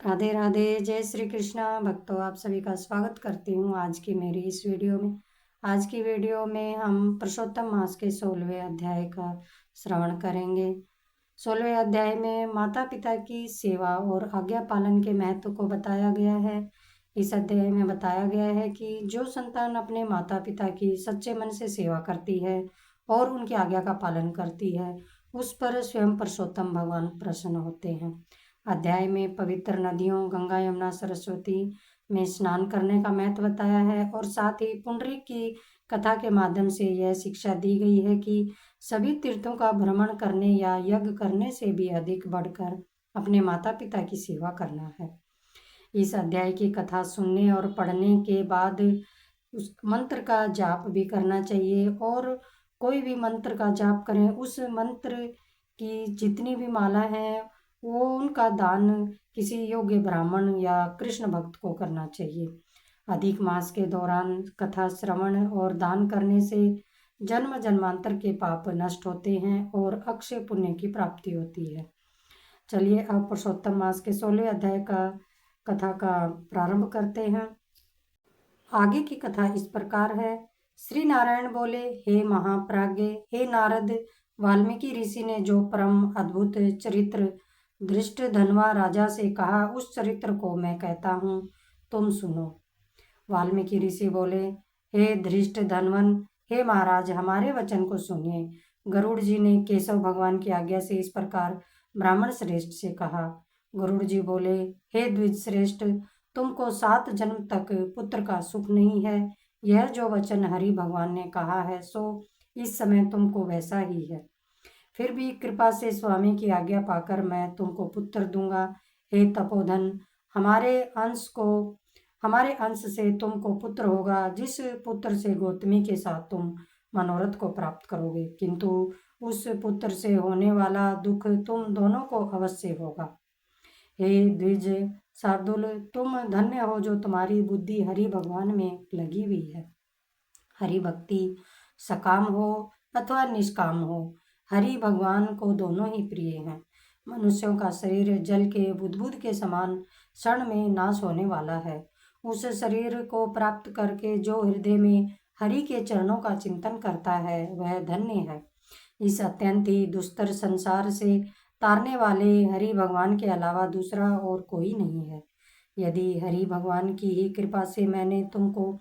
राधे राधे। जय श्री कृष्णा भक्तों, आप सभी का स्वागत करती हूँ आज की मेरी इस वीडियो में। आज की वीडियो में हम पुरुषोत्तम मास के 16वें अध्याय का श्रवण करेंगे। 16वें अध्याय में माता पिता की सेवा और आज्ञा पालन के महत्व को बताया गया है। इस अध्याय में बताया गया है कि जो संतान अपने माता पिता की सच्चे मन से सेवा करती है और उनकी आज्ञा का पालन करती है, उस पर स्वयं पुरुषोत्तम भगवान प्रसन्न होते हैं। अध्याय में पवित्र नदियों गंगा, यमुना, सरस्वती में स्नान करने का महत्व बताया है और साथ ही पुंडरीक की कथा के माध्यम से यह शिक्षा दी गई है कि सभी तीर्थों का भ्रमण करने या यज्ञ करने से भी अधिक बढ़कर अपने माता पिता की सेवा करना है। इस अध्याय की कथा सुनने और पढ़ने के बाद उस मंत्र का जाप भी करना चाहिए और कोई भी मंत्र का जाप करें, उस मंत्र की जितनी भी माला है वो उनका दान किसी योग्य ब्राह्मण या कृष्ण भक्त को करना चाहिए। अधिक मास के दौरान कथा श्रवण और दान करने से जन्म जन्मांतर के पाप नष्ट होते हैं और अक्षय पुण्य की प्राप्ति होती है। चलिए अब पुरुषोत्तम मास के 16वें अध्याय का कथा का प्रारंभ करते हैं। आगे की कथा इस प्रकार है। श्री नारायण बोले, हे महाप्राज्ञ, हे नारद, वाल्मीकि ऋषि ने जो परम अद्भुत चरित्र धृष्ट धनवा राजा से कहा, उस चरित्र को मैं कहता हूँ, तुम सुनो। वाल्मीकि ऋषि बोले, हे धृष्ट धनवन, हे महाराज, हमारे वचन को सुनिए। गरुड़ जी ने केशव भगवान की आज्ञा से इस प्रकार ब्राह्मण श्रेष्ठ से कहा। गरुड़ जी बोले, हे द्विज श्रेष्ठ, तुमको 7 जन्म तक पुत्र का सुख नहीं है। यह जो वचन हरि भगवान ने कहा है सो इस समय तुमको वैसा ही है। फिर भी कृपा से स्वामी की आज्ञा पाकर मैं तुमको पुत्र दूंगा। हे तपोधन, हमारे अंश से तुमको पुत्र होगा, जिस पुत्र से गौतमी के साथ तुम मनोरथ को प्राप्त करोगे, किंतु उस पुत्र से होने वाला दुख तुम दोनों को अवश्य होगा। हे द्विज शार्दुल, तुम धन्य हो जो तुम्हारी बुद्धि हरि भगवान में लगी हुई है। हरि भक्ति सकाम हो अथवा निष्काम हो, हरि भगवान को दोनों ही प्रिय हैं। मनुष्यों का शरीर जल के बुदबुद के समान क्षण में नाश होने वाला है। उस शरीर को प्राप्त करके जो हृदय में हरि के चरणों का चिंतन करता है वह धन्य है। इस अत्यंत ही दुस्तर संसार से तारने वाले हरि भगवान के अलावा दूसरा और कोई नहीं है। यदि हरि भगवान की ही कृपा से मैंने तुमको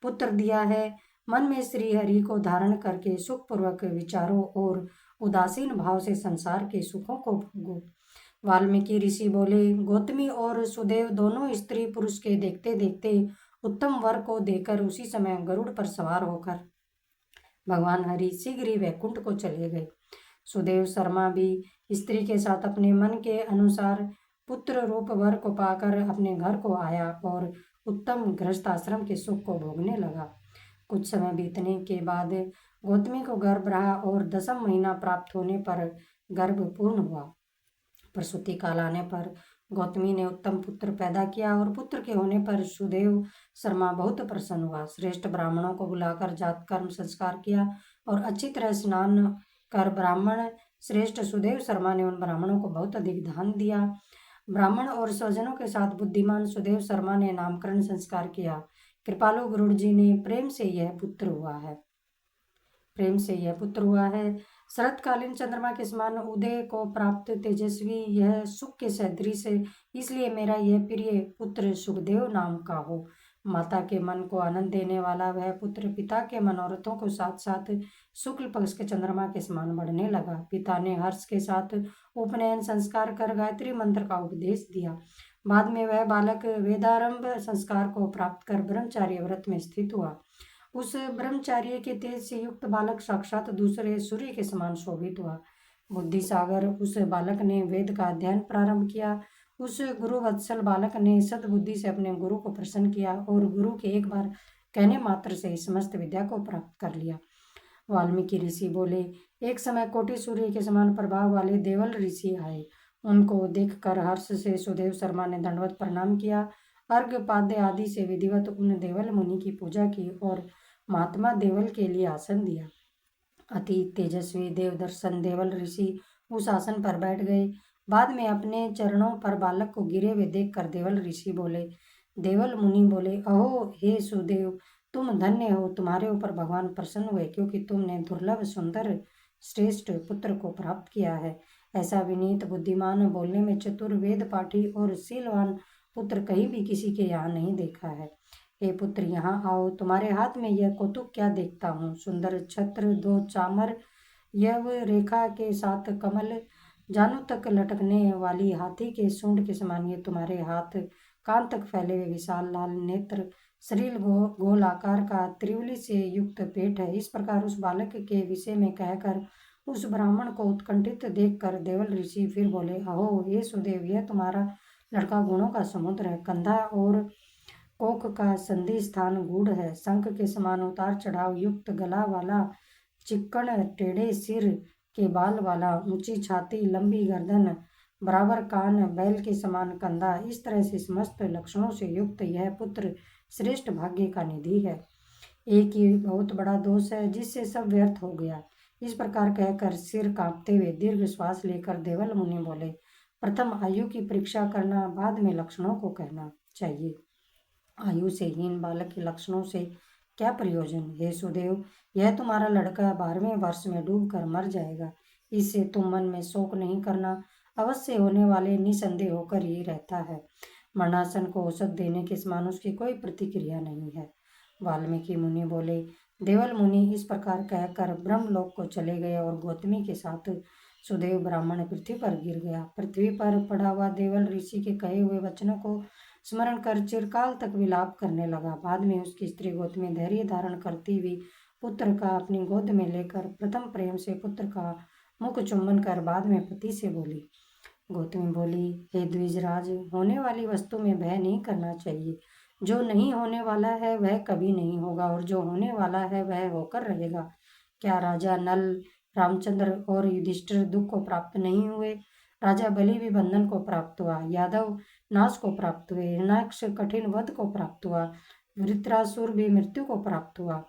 पुत्र दिया है, मन में श्री हरि को धारण करके सुखपूर्वक विचारों और उदासीन भाव से संसार के सुखों को भोगो। वाल्मीकि ऋषि बोले, गौतमी और सुदेव दोनों स्त्री पुरुष के देखते देखते उत्तम वर को देकर उसी समय गरुड़ पर सवार होकर भगवान हरि शीघ्र ही वैकुंठ को चले गए। सुदेव शर्मा भी स्त्री के साथ अपने मन के अनुसार पुत्र रूप वर को पाकर अपने घर को आया और उत्तम गृहस्थ आश्रम के सुख को भोगने लगा। कुछ समय बीतने के बाद गौतमी को गर्भ रहा और 10वां महीना प्राप्त होने पर गर्भ पूर्ण हुआ। प्रसूति काल आने पर गौतमी ने उत्तम पुत्र पैदा किया और पुत्र के होने पर सुदेव शर्मा बहुत प्रसन्न हुआ। श्रेष्ठ ब्राह्मणों को बुलाकर जात कर्म संस्कार किया और अच्छी तरह स्नान कर ब्राह्मण श्रेष्ठ सुदेव शर्मा ने उन ब्राह्मणों को बहुत अधिक दान दिया। ब्राह्मण और स्वजनों के साथ बुद्धिमान सुदेव शर्मा ने नामकरण संस्कार किया। कृपालु गरुड़ जी ने प्रेम से यह पुत्र हुआ है। शरतकालीन चंद्रमा के समान उदय को प्राप्त तेजस्वी यह सुख के सदृश है, इसलिए मेरा यह प्रिय पुत्र सुखदेव नाम का हो। माता के मन को आनंद देने वाला वह पुत्र पिता के मनोरथों को साथ साथ शुक्ल पक्ष के चंद्रमा के समान बढ़ने लगा। पिता ने हर्ष के साथ उपनयन संस्कार कर गायत्री मंत्र का उपदेश दिया। बाद में वह बालक वेदारंभ संस्कार को प्राप्त कर ब्रह्मचार्य व्रत में स्थित हुआ। उस ब्रह्मचार्य के तेज से युक्त बालक साक्षात दूसरे सूर्य के समान शोभित हुआ। बुद्धि सागर उस बालक ने वेद का अध्ययन प्रारंभ किया। उस गुरु वत्सल बालक ने सद्बुद्धि से अपने गुरु को प्रसन्न किया और गुरु के एक बार कहने मात्र से समस्त विद्या को प्राप्त कर लिया। वाल्मीकि ऋषि बोले, एक समय कोटि सूर्य के समान प्रभाव वाले देवल ऋषि आए। उनको देखकर हर्ष से सुदेव शर्मा ने दंडवत प्रणाम किया। अर्घ्य पाद्य आदि से विधिवत उन देवल मुनि की पूजा की और महात्मा देवल के लिए आसन दिया। अति तेजस्वी देव दर्शन देवल ऋषि उस आसन पर बैठ गए। बाद में अपने चरणों पर बालक को गिरे हुए देखकर देवल मुनि बोले, अहो हे सुदेव, तुम धन्य हो, तुम्हारे ऊपर भगवान प्रसन्न हुए, क्योंकि तुमने दुर्लभ सुंदर श्रेष्ठ पुत्र को प्राप्त किया है। ऐसा विनीत, बुद्धिमान, बोलने में चतुर, वेद पाठी और शीलवान पुत्र कहीं भी किसी के यहाँ नहीं देखा है। हे पुत्र, यहाँ आओ, तुम्हारे हाथ में यह कौतुक क्या देखता हूँ। सुंदर छत्र, 2 चामर यव रेखा के साथ कमल जानों तक लटकने वाली हाथी के सूंड के समान ये तुम्हारे हाथ, कान तक फैले हुए विशाल लाल नेत्र, शरीर गोल आकार का, त्रिवली से युक्त पेट है। इस प्रकार उस बालक के विषय में कहकर उस ब्राह्मण को उत्कंठित देखकर देवल ऋषि फिर बोले, अहो ये सुदेव, यह तुम्हारा लड़का गुणों का समुद्र है। कंधा और कोख का संधि स्थान गूढ़ है, शंख के समान उतार चढ़ाव युक्त गला वाला, चिक्कण टेढ़े सिर के बाल वाला, ऊंची छाती, लंबी गर्दन, बराबर कान, बैल के समान कंधा, इस तरह से समस्त लक्षणों से युक्त यह पुत्र श्रेष्ठ भाग्य का निधि है। एक ही बहुत बड़ा दोष है जिससे सब व्यर्थ हो गया। इस प्रकार कहकर सिर कांपते हुए दीर्घ श्वास लेकर देवल मुनि बोले, प्रथम आयु की परीक्षा करना, बाद में लक्षणों को कहना चाहिए। आयु से हीन बालक के लक्षणों से क्या प्रयोजन। हे सुदेव, यह तुम्हारा लड़का 12वें वर्ष में डूब कर मर जाएगा। इससे तुम मन में शोक नहीं करना, अवश्य होने वाले निसंदेह होकर ही रहता है। मरणासन को औषध देने के समान उसकी कोई प्रतिक्रिया नहीं है। वाल्मीकि मुनि बोले, देवल मुनि इस प्रकार कहकर ब्रह्मलोक को चले गए और गौतमी के साथ सुदेव ब्राह्मण पृथ्वी पर गिर गया। पृथ्वी पर पड़ा हुआ देवल ऋषि के कहे हुए वचनों को स्मरण कर चिरकाल तक विलाप करने लगा। बाद में उसकी स्त्री गौतमी धैर्य धारण करती हुई पुत्र का अपनी गोद में लेकर प्रथम प्रेम से पुत्र का मुख चुम्बन कर बाद में पति से बोली। गौतमी बोली, हे द्विजराज, होने वाली वस्तु में भय नहीं करना चाहिए। जो नहीं होने वाला है वह कभी नहीं होगा, और जो होने वाला है वह होकर रहेगा। क्या राजा नल, रामचंद्र और युधिष्ठिर दुख को प्राप्त नहीं हुए? राजा बलि भी बंधन को प्राप्त हुआ, यादव नाश को प्राप्त हुए, हिरण्याक्ष कठिन वध को प्राप्त हुआ, वृत्रासुर भी मृत्यु को प्राप्त हुआ,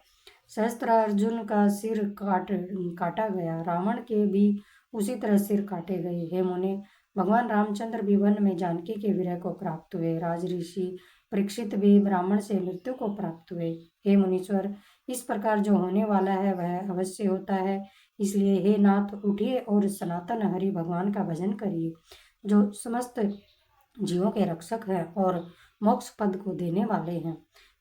सहस्त्रार्जुन का सिर काटा गया, रावण के भी उसी तरह सिर काटे गए। हे मुने, भगवान रामचंद्र भी वन में जानकी के विरह को प्राप्त हुए, राजऋषि परीक्षित भी ब्राह्मण से मृत्यु को प्राप्त हुए। हे मुनीश्वर, इस प्रकार जो होने वाला है वह अवश्य होता है। इसलिए हे नाथ, उठिए और सनातन हरि भगवान का भजन करिए, जो समस्त जीवों के रक्षक हैं और मोक्ष पद को देने वाले हैं।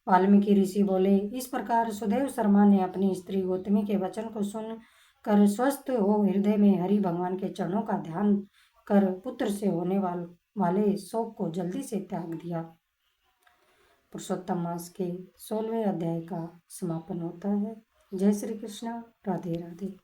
वाल्मीकि ऋषि बोले, इस प्रकार सुदेव शर्मा ने अपनी स्त्री गौतमी के वचन को सुन कर स्वस्थ हो हृदय में हरि भगवान के चरणों का ध्यान कर पुत्र से होने वाले शोक को जल्दी से त्याग दिया। पुरुषोत्तम मास के 16वें अध्याय का समापन होता है। जय श्री कृष्ण। राधे राधे।